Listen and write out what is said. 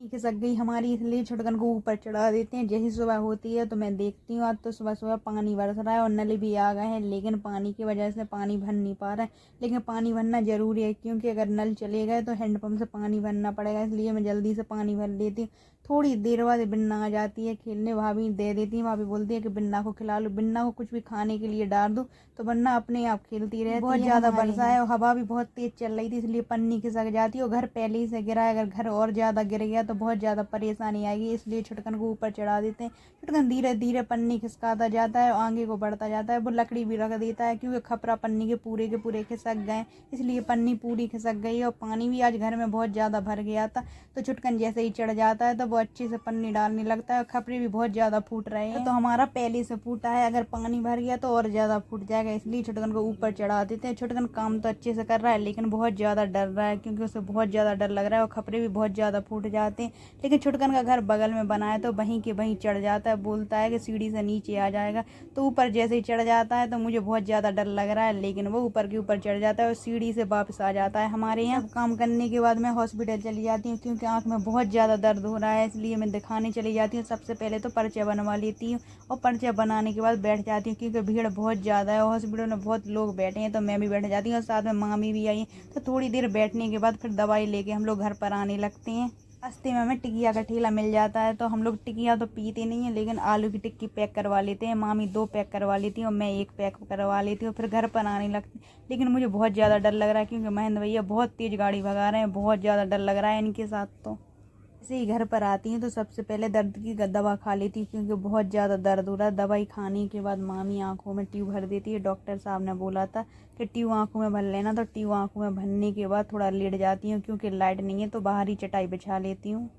खिसक गई हमारी, इसलिए छुटकन को ऊपर चढ़ा देते हैं। जैसी सुबह होती है तो मैं देखती हूँ, आज तो सुबह सुबह पानी बरस रहा है और नल भी आ गए हैं, लेकिन पानी की वजह से पानी भर नहीं पा रहा है। लेकिन पानी भरना ज़रूरी है, क्योंकि अगर नल चले गए तो हैंडपम्प से पानी भरना पड़ेगा, इसलिए मैं जल्दी से पानी भर लेती हूँ। थोड़ी देर बाद बिन्ना आ जाती है खेलने, भाभी दे देती है। भाभी बोलती है कि बिन्ना को खिला लो, बिन्ना को कुछ भी खाने के लिए डाल दो तो बिन्ना अपने आप खेलती रहती है। बहुत ज़्यादा वर्षा है और हवा भी बहुत तेज चल रही थी, इसलिए पन्नी खिसक जाती है और घर पहले ही से गिरा है। अगर घर और ज़्यादा गिर गया तो बहुत ज़्यादा परेशानी आएगी, इसलिए छुटकन को ऊपर चढ़ा देते हैं। छुटकन धीरे धीरे पन्नी खिसकाता जाता है और आगे को बढ़ता जाता है। वो लकड़ी भी रख देता है, क्योंकि खपरा पन्नी के पूरे खिसक गए, इसलिए पन्नी पूरी खिसक गई है। और पानी भी आज घर में बहुत ज़्यादा भर गया था, तो छुटकन जैसे ही चढ़ जाता है तो वो अच्छे से पन्नी डालने लगता है और खपरे भी बहुत ज़्यादा फूट रहे हैं। तो हमारा पहले से फूटा है, अगर पानी भर गया तो और ज़्यादा फूट जाएगा, इसलिए छुटकन को ऊपर चढ़ा देते हैं। छुटकन काम तो अच्छे से कर रहा है, लेकिन बहुत ज़्यादा डर रहा है, क्योंकि उसे बहुत ज़्यादा डर लग रहा है और खपरे भी बहुत ज़्यादा फूट जाते हैं। लेकिन छुटकन का घर बगल में बना है, तो वहीं के वहीं चढ़ जाता है, बोलता है कि सीढ़ी से नीचे आ जाएगा। तो ऊपर जैसे ही चढ़ जाता है तो मुझे बहुत ज़्यादा डर लग रहा है, लेकिन वो ऊपर के ऊपर चढ़ जाता है और सीढ़ी से वापस आ जाता है। हमारे यहाँ काम करने के बाद मैं हॉस्पिटल चली जाती हूँ, क्योंकि आँख में बहुत ज़्यादा दर्द हो रहा है, इसलिए मैं दिखाने चली जाती हूँ। सबसे पहले तो पर्चा बनवा लेती हूँ और पर्चा बनाने के बाद बैठ जाती हूँ, क्योंकि भीड़ बहुत ज़्यादा है। हॉस्पिटल में बहुत लोग बैठे हैं, तो मैं भी बैठ जाती हूँ और साथ में मामी भी आई हैं। तो थोड़ी देर बैठने के बाद फिर दवाई लेके हम लोग घर पर आने लगते हैं। रास्ते में हमें टिकिया का ठेला मिल जाता है, तो हम लोग टिकिया तो पीते नहीं है, लेकिन आलू की टिक्की पैक करवा लेते हैं। मामी 2 पैक करवा लेती हैं और मैं 1 पैक करवा लेती हूँ, फिर घर पर आने लगती। लेकिन मुझे बहुत ज़्यादा डर लग रहा है, क्योंकि महेंद्र भैया बहुत तेज़ गाड़ी भगा रहे हैं, बहुत ज़्यादा डर लग रहा है इनके साथ। तो जैसे ही घर पर आती हूँ तो सबसे पहले दर्द की दवा खा लेती हूँ, क्योंकि बहुत ज़्यादा दर्द हो रहा है। दवाई खाने के बाद मामी आँखों में ट्यूब भर देती है। डॉक्टर साहब ने बोला था कि ट्यूब आँखों में भर लेना, तो ट्यूब आँखों में भरने के बाद थोड़ा लेट जाती हूँ, क्योंकि लाइट नहीं है, तो बाहर ही चटाई बिछा लेती हूँ।